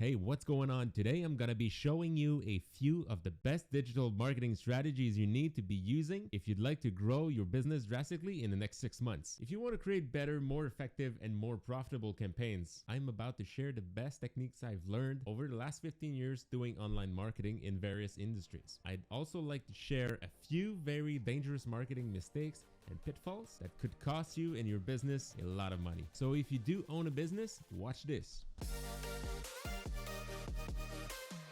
Hey, what's going on? Today I'm gonna be showing you a few of the best digital marketing strategies you need to be using if you'd like to grow your business drastically in the next 6 months. If you want to create better, more effective, and more profitable campaigns, I'm about to share the best techniques I've learned over the last 15 years doing online marketing in various industries. I'd also like to share a few very dangerous marketing mistakes and pitfalls that could cost you and your business a lot of money. So if you do own a business, watch this.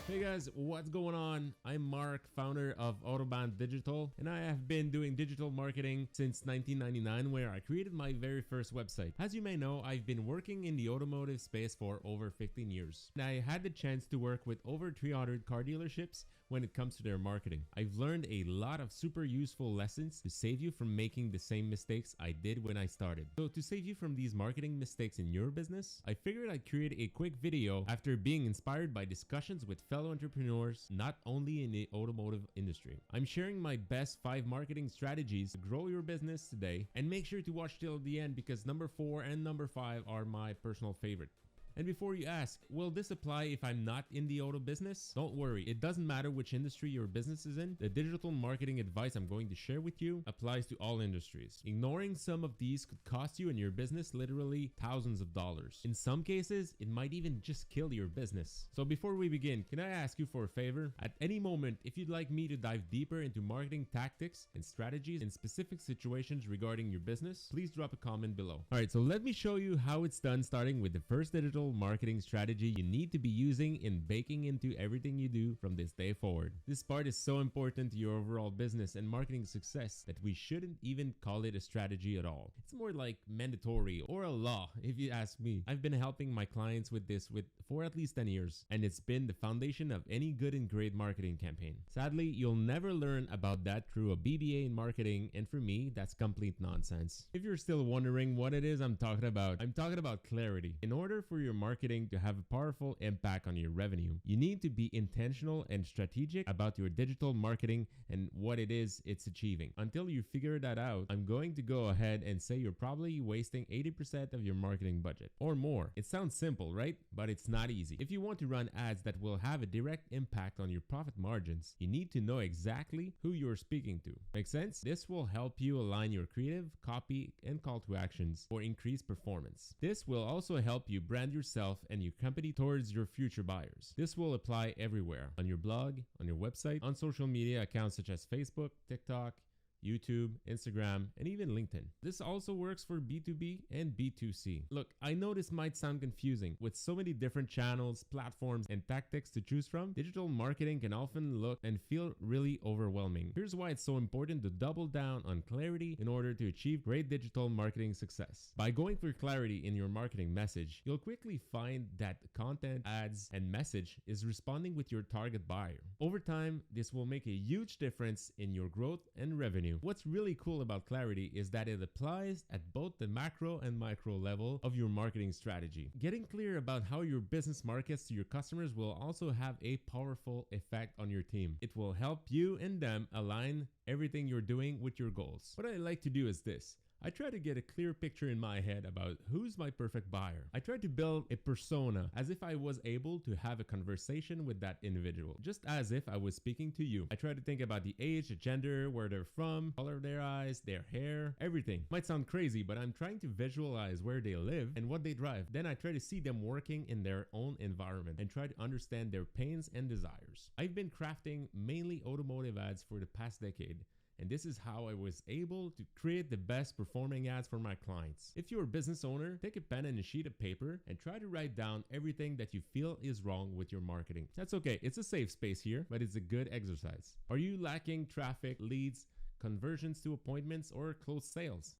Hey guys, what's going on? I'm Marc, founder of Autobahn Digital, and I have been doing digital marketing since 1999, where I created my very first website. As you may know, I've been working in the automotive space for over 15 years. And I had the chance to work with over 300 car dealerships when it comes to their marketing. I've learned a lot of super useful lessons to save you from making the same mistakes I did when I started. So to save you from these marketing mistakes in your business, I figured I'd create a quick video after being inspired by discussions with fellow entrepreneurs, not only in the automotive industry. I'm sharing my best 5 marketing strategies to grow your business today, and make sure to watch till the end because number 4 and number 5 are my personal favorite. And before you ask, will this apply if I'm not in the auto business? Don't worry, it doesn't matter which industry your business is in. The digital marketing advice I'm going to share with you applies to all industries. Ignoring some of these could cost you and your business literally thousands of dollars. In some cases, it might even just kill your business. So before we begin, can I ask you for a favor? At any moment, if you'd like me to dive deeper into marketing tactics and strategies in specific situations regarding your business, please drop a comment below. Alright, so let me show you how it's done, starting with the first digital marketing strategy you need to be using and baking into everything you do from this day forward. This part is so important to your overall business and marketing success that we shouldn't even call it a strategy at all. It's more like mandatory or a law, if you ask me. I've been helping my clients with this for at least 10 years, and it's been the foundation of any good and great marketing campaign. Sadly, you'll never learn about that through a BBA in marketing, and for me, that's complete nonsense. If you're still wondering what it is I'm talking about clarity. In order for your marketing to have a powerful impact on your revenue, you need to be intentional and strategic about your digital marketing and what it is it's achieving. Until you figure that out, I'm going to go ahead and say you're probably wasting 80% of your marketing budget or more. It sounds simple, right? But it's not easy. If you want to run ads that will have a direct impact on your profit margins, you need to know exactly who you're speaking to. Make sense? This will help you align your creative, copy, and call to actions for increased performance. This will also help you brand yourself and your company towards your future buyers. This will apply everywhere: on your blog, on your website, on social media accounts such as Facebook, TikTok, YouTube, Instagram, and even LinkedIn. This also works for B2B and B2C. Look, I know this might sound confusing. With so many different channels, platforms, and tactics to choose from, digital marketing can often look and feel really overwhelming. Here's why it's so important to double down on clarity in order to achieve great digital marketing success. By going for clarity in your marketing message, you'll quickly find that content, ads, and message is responding with your target buyer. Over time, this will make a huge difference in your growth and revenue. What's really cool about clarity is that it applies at both the macro and micro level of your marketing strategy. Getting clear about how your business markets to your customers will also have a powerful effect on your team. It will help you and them align everything you're doing with your goals. What I like to do is this: I try to get a clear picture in my head about who's my perfect buyer. I try to build a persona as if I was able to have a conversation with that individual, just as if I was speaking to you. I try to think about the age, the gender, where they're from, color of their eyes, their hair, everything. Might sound crazy, but I'm trying to visualize where they live and what they drive. Then I try to see them working in their own environment and try to understand their pains and desires. I've been crafting mainly automotive ads for the past decade, and this is how I was able to create the best performing ads for my clients. If you're a business owner, take a pen and a sheet of paper and try to write down everything that you feel is wrong with your marketing. That's okay, it's a safe space here, but it's a good exercise. Are you lacking traffic, leads, conversions to appointments, or closed sales?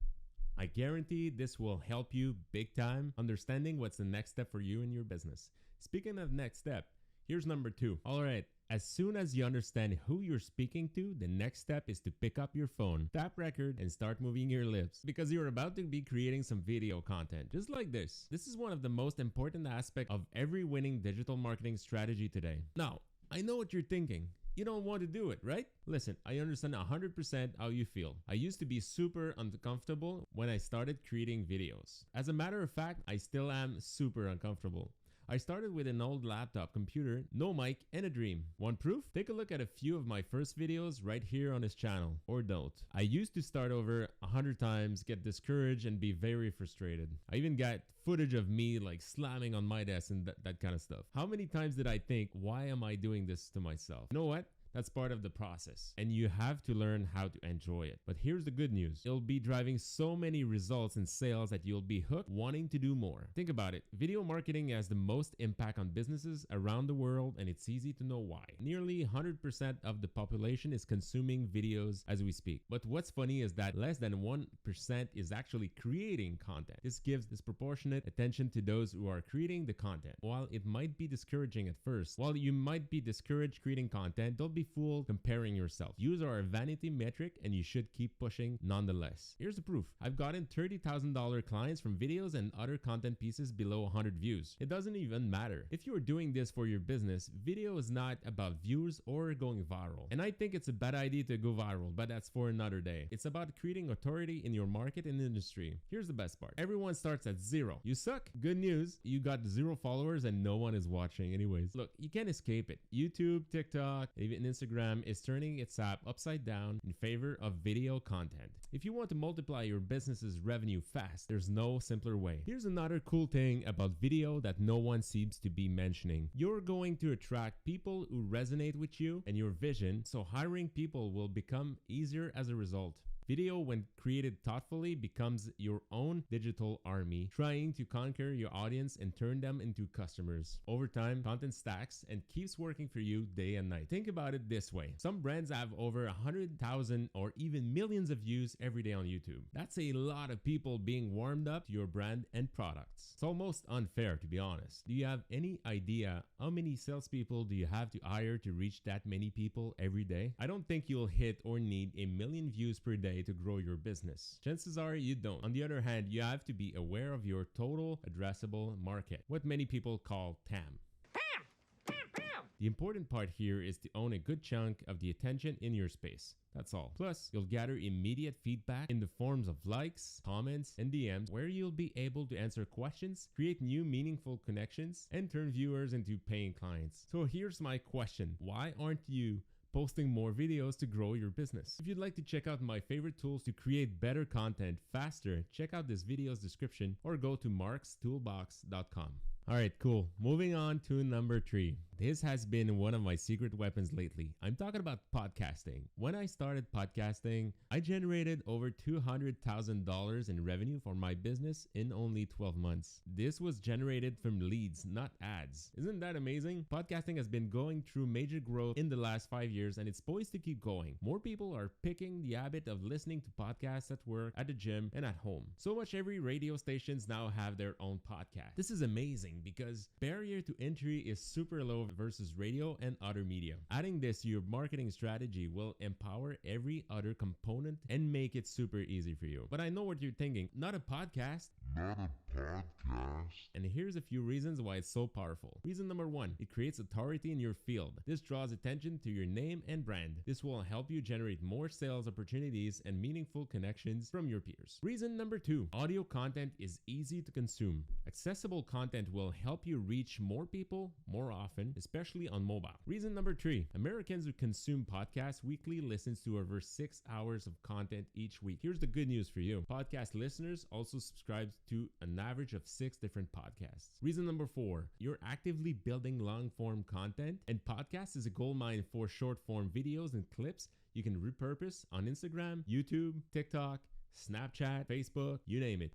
I guarantee this will help you big time understanding what's the next step for you in your business. Speaking of next step, here's number 2. All right. As soon as you understand who you're speaking to, the next step is to pick up your phone, tap record, and start moving your lips, because you're about to be creating some video content, just like this. This is one of the most important aspects of every winning digital marketing strategy today. Now, I know what you're thinking. You don't want to do it, right? Listen, I understand 100% how you feel. I used to be super uncomfortable when I started creating videos. As a matter of fact, I still am super uncomfortable. I started with an old laptop computer, no mic, and a dream. Want proof? Take a look at a few of my first videos right here on this channel, or don't. I used to start over 100 times, get discouraged, and be very frustrated. I even got footage of me like slamming on my desk and that kind of stuff. How many times did I think, why am I doing this to myself? You know what? That's part of the process, and you have to learn how to enjoy it. But here's the good news. It'll be driving so many results and sales that you'll be hooked, wanting to do more. Think about it. Video marketing has the most impact on businesses around the world, and it's easy to know why. Nearly 100% of the population is consuming videos as we speak. But what's funny is that less than 1% is actually creating content. This gives disproportionate attention to those who are creating the content. While it might be discouraging at first, while you might be discouraged creating content, don't be fooled comparing yourself. Views are a vanity metric, and you should keep pushing nonetheless. Here's the proof. I've gotten $30,000 clients from videos and other content pieces below 100 views. It doesn't even matter. If you are doing this for your business, video is not about views or going viral. And I think it's a bad idea to go viral, but that's for another day. It's about creating authority in your market and industry. Here's the best part. Everyone starts at zero. You suck. Good news. You got 0 followers and no one is watching anyways. Look, you can't escape it. YouTube, TikTok, even Instagram is turning its app upside down in favor of video content. If you want to multiply your business's revenue fast, there's no simpler way. Here's another cool thing about video that no one seems to be mentioning. You're going to attract people who resonate with you and your vision, so hiring people will become easier as a result. Video, when created thoughtfully, becomes your own digital army, trying to conquer your audience and turn them into customers. Over time, content stacks and keeps working for you day and night. Think about it this way. Some brands have over 100,000 or even millions of views every day on YouTube. That's a lot of people being warmed up to your brand and products. It's almost unfair, to be honest. Do you have any idea how many salespeople do you have to hire to reach that many people every day? I don't think you'll hit or need 1 million views per day to grow your business. Chances are you don't. On the other hand, you have to be aware of your total addressable market, what many people call TAM. The important part here is to own a good chunk of the attention in your space. That's all. Plus, you'll gather immediate feedback in the forms of likes, comments, and DMs, where you'll be able to answer questions, create new meaningful connections, and turn viewers into paying clients. So here's my question. Why aren't you posting more videos to grow your business? If you'd like to check out my favorite tools to create better content faster, check out this video's description or go to markstoolbox.com. Alright, cool. Moving on to number 3. This has been one of my secret weapons lately. I'm talking about podcasting. When I started podcasting, I generated over $200,000 in revenue for my business in only 12 months. This was generated from leads, not ads. Isn't that amazing? Podcasting has been going through major growth in the last 5 years, and it's poised to keep going. More people are picking the habit of listening to podcasts at work, at the gym, and at home. So much every radio stations now have their own podcast. This is amazing because barrier to entry is super low versus radio and other media. Adding this to your marketing strategy will empower every other component and make it super easy for you. But I know what you're thinking. Not a podcast? Not a podcast. And here's a few reasons why it's so powerful. Reason number 1, it creates authority in your field. This draws attention to your name and brand. This will help you generate more sales opportunities and meaningful connections from your peers. Reason number 2, audio content is easy to consume. Accessible content will help you reach more people more often, especially on mobile. Reason number 3, Americans who consume podcasts weekly listens to over 6 hours of content each week. Here's the good news for you. Podcast listeners also subscribe to an average of 6 different podcasts. Reason number 4, you're actively building long-form content, and podcast is a goldmine for short-form videos and clips you can repurpose on Instagram, YouTube, TikTok, Snapchat, Facebook, you name it.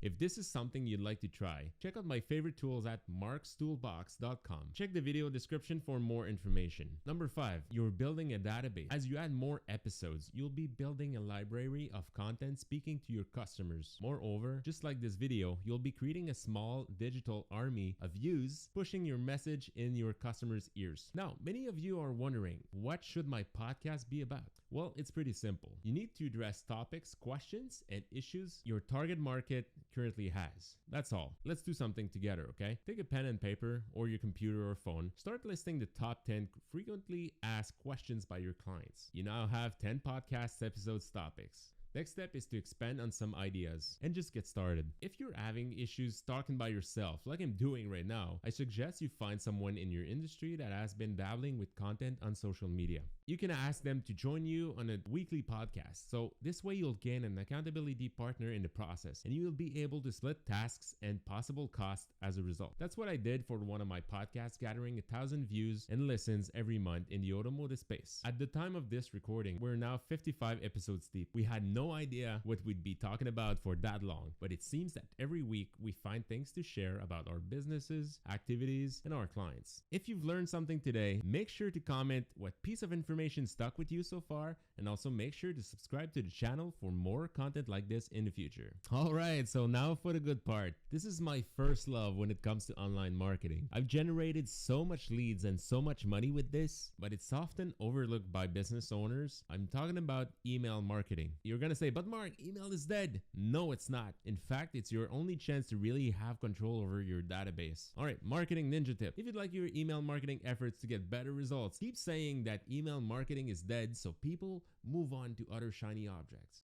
If this is something you'd like to try, check out my favorite tools at markstoolbox.com. Check the video description for more information. Number 5, you're building a database. As you add more episodes, you'll be building a library of content speaking to your customers. Moreover, just like this video, you'll be creating a small digital army of views, pushing your message in your customers' ears. Now, many of you are wondering, what should my podcast be about? Well, it's pretty simple. You need to address topics, questions, and issues your target market currently has. That's all. Let's do something together, okay? Take a pen and paper or your computer or phone. Start listing the top 10 frequently asked questions by your clients. You now have 10 podcast episodes topics. Next step is to expand on some ideas and just get started. If you're having issues talking by yourself, like I'm doing right now, I suggest you find someone in your industry that has been dabbling with content on social media. You can ask them to join you on a weekly podcast. So this way you'll gain an accountability partner in the process, and you will be able to split tasks and possible costs as a result. That's what I did for one of my podcasts, gathering 1,000 views and listens every month in the automotive space. At the time of this recording, we're now 55 episodes deep. We had no idea what we'd be talking about for that long, but it seems that every week we find things to share about our businesses, activities, and our clients. If you've learned something today, make sure to comment what piece of information stuck with you so far, and also make sure to subscribe to the channel for more content like this in the future. Alright, so now for the good part. This is my first love when it comes to online marketing. I've generated so much leads and so much money with this, but it's often overlooked by business owners. I'm talking about email marketing. You're gonna say, but Mark, email is dead. No, it's not. In fact, it's your only chance to really have control over your database. Alright, marketing ninja tip. If you'd like your email marketing efforts to get better results, keep saying that email marketing is dead so people move on to other shiny objects.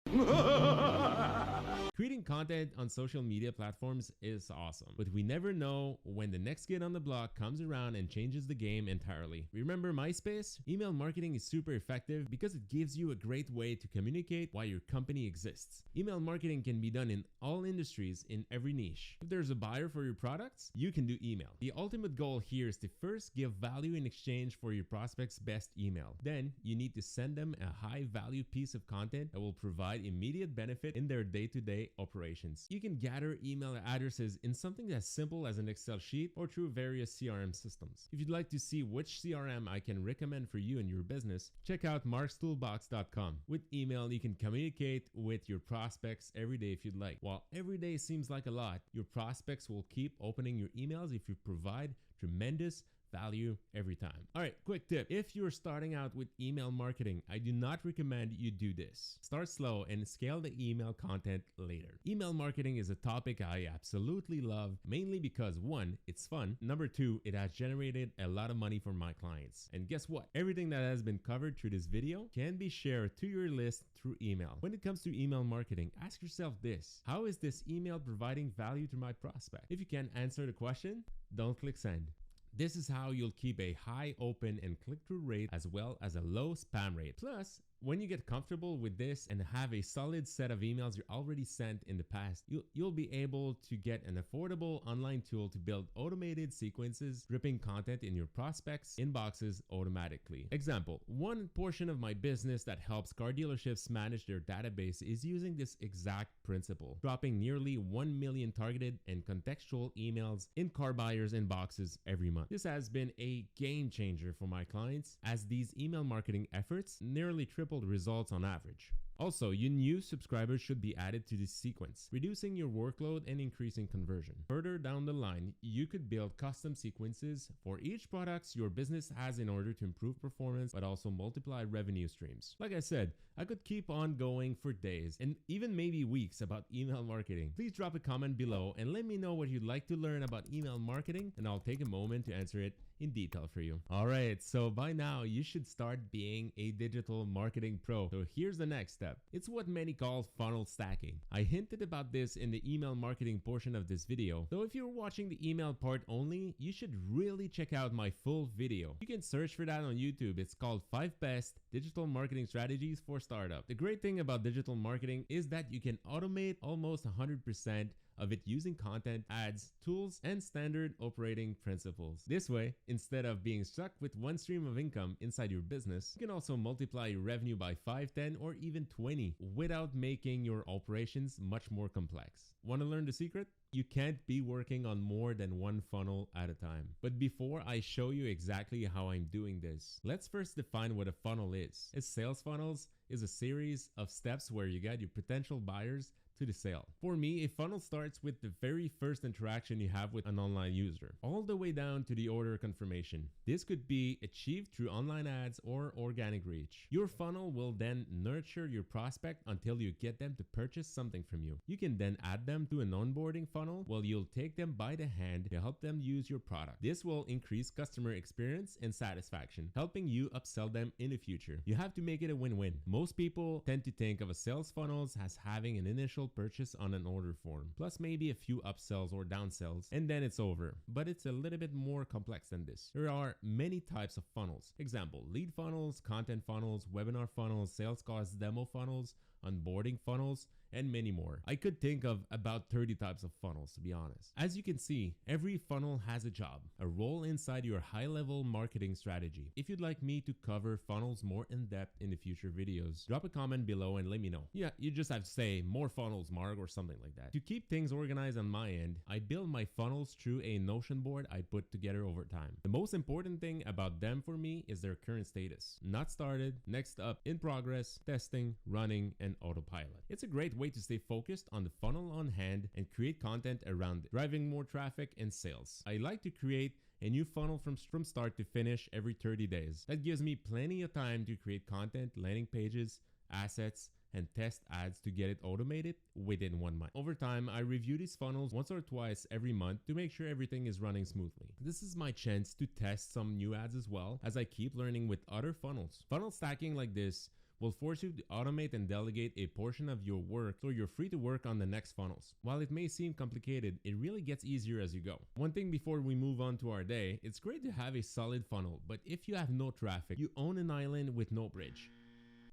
Creating content on social media platforms is awesome, but we never know when the next kid on the block comes around and changes the game entirely. Remember MySpace? Email marketing is super effective because it gives you a great way to communicate why your company exists. Email marketing can be done in all industries, in every niche. If there's a buyer for your products, you can do email. The ultimate goal here is to first give value in exchange for your prospect's best email. Then you need to send them a high value piece of content that will provide immediate benefit in their day-to-day operations. You can gather email addresses in something as simple as an Excel sheet or through various CRM systems. If you'd like to see which CRM I can recommend for you and your business, check out markstoolbox.com. With email, you can communicate with your prospects every day if you'd like. While every day seems like a lot, your prospects will keep opening your emails if you provide tremendous value every time. All right, quick tip. If you're starting out with email marketing, I do not recommend you do this. Start slow and scale the email content later. Email marketing is a topic I absolutely love, mainly because 1, it's fun. Number 2, it has generated a lot of money for my clients. And guess what? Everything that has been covered through this video can be shared to your list through email. When it comes to email marketing, ask yourself this: how is this email providing value to my prospect? If you can't answer the question, don't click send. This is how you'll keep a high open and click-through rate as well as a low spam rate. Plus, when you get comfortable with this and have a solid set of emails you already sent in the past, you'll be able to get an affordable online tool to build automated sequences, dripping content in your prospects' inboxes automatically. Example, one portion of my business that helps car dealerships manage their database is using this exact principle, dropping nearly 1 million targeted and contextual emails in car buyers' inboxes every month. This has been a game changer for my clients, as these email marketing efforts nearly tripled results on average. Also, your new subscribers should be added to this sequence, reducing your workload and increasing conversion. Further down the line, you could build custom sequences for each product your business has in order to improve performance, but also multiply revenue streams. Like I said, I could keep on going for days and even maybe weeks about email marketing. Please drop a comment below and let me know what you'd like to learn about email marketing, and I'll take a moment to answer it in detail for you. Alright, so by now you should start being a digital marketing pro. So here's the next step. It's what many call funnel stacking. I hinted about this in the email marketing portion of this video. So if you're watching the email part only, you should really check out my full video. You can search for that on YouTube. It's called 5 Best Digital Marketing Strategies for Startup. The great thing about digital marketing is that you can automate almost 100% of it using content, ads, tools, and standard operating principles. This way, instead of being stuck with one stream of income inside your business, you can also multiply your revenue by 5, 10, or even 20 without making your operations much more complex. Want to learn the secret? You can't be working on more than one funnel at a time. But before I show you exactly how I'm doing this, let's first define what a funnel is. A sales funnel is a series of steps where you get your potential buyers to the sale. For me, a funnel starts with the very first interaction you have with an online user, all the way down to the order confirmation. This could be achieved through online ads or organic reach. Your funnel will then nurture your prospect until you get them to purchase something from you. You can then add them to an onboarding funnel where you'll take them by the hand to help them use your product. This will increase customer experience and satisfaction, helping you upsell them in the future. You have to make it a win-win. Most people tend to think of a sales funnels as having an initial purchase on an order form, plus maybe a few upsells or downsells, and then it's over. But it's a little bit more complex than this. There are many types of funnels. Example, lead funnels, content funnels, webinar funnels, sales calls, demo funnels, onboarding funnels, and many more. I could think of about 30 types of funnels, to be honest. As you can see, every funnel has a job, a role inside your high-level marketing strategy. If you'd like me to cover funnels more in depth in the future videos, drop a comment below and let me know. Yeah, you just have to say more funnels, Marc, or something like that. To keep things organized on my end, I build my funnels through a Notion board I put together over time. The most important thing about them for me is their current status. Not started, next up, in progress, testing, running, and autopilot. It's a great way to stay focused on the funnel on hand and create content around it, driving more traffic and sales. I like to create a new funnel from start to finish every 30 days. That gives me plenty of time to create content, landing pages, assets, and test ads to get it automated within 1 month. Over time, I review these funnels once or twice every month to make sure everything is running smoothly. This is my chance to test some new ads as well as I keep learning with other funnels. Funnel stacking like this will force you to automate and delegate a portion of your work so you're free to work on the next funnels. While it may seem complicated, it really gets easier as you go. One thing before we move on to our day, it's great to have a solid funnel, but if you have no traffic, you own an island with no bridge.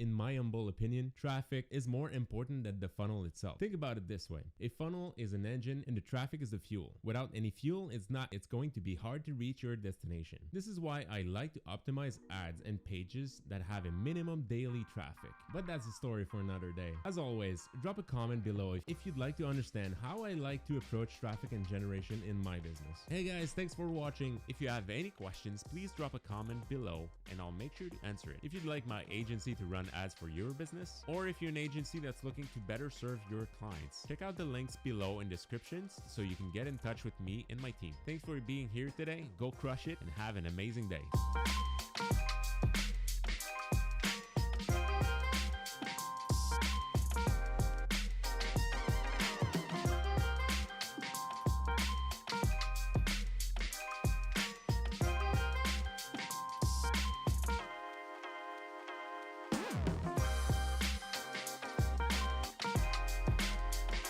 In my humble opinion, traffic is more important than the funnel itself. Think about it this way. A funnel is an engine and the traffic is the fuel. Without any fuel, it's going to be hard to reach your destination. This is why I like to optimize ads and pages that have a minimum daily traffic. But that's a story for another day. As always, drop a comment below if you'd like to understand how I like to approach traffic and generation in my business. Hey guys, thanks for watching. If you have any questions, please drop a comment below and I'll make sure to answer it. If you'd like my agency to run ads for your business, or if you're an agency that's looking to better serve your clients, check out the links below in descriptions so you can get in touch with me and my team. Thanks for being here today. Go crush it and have an amazing day.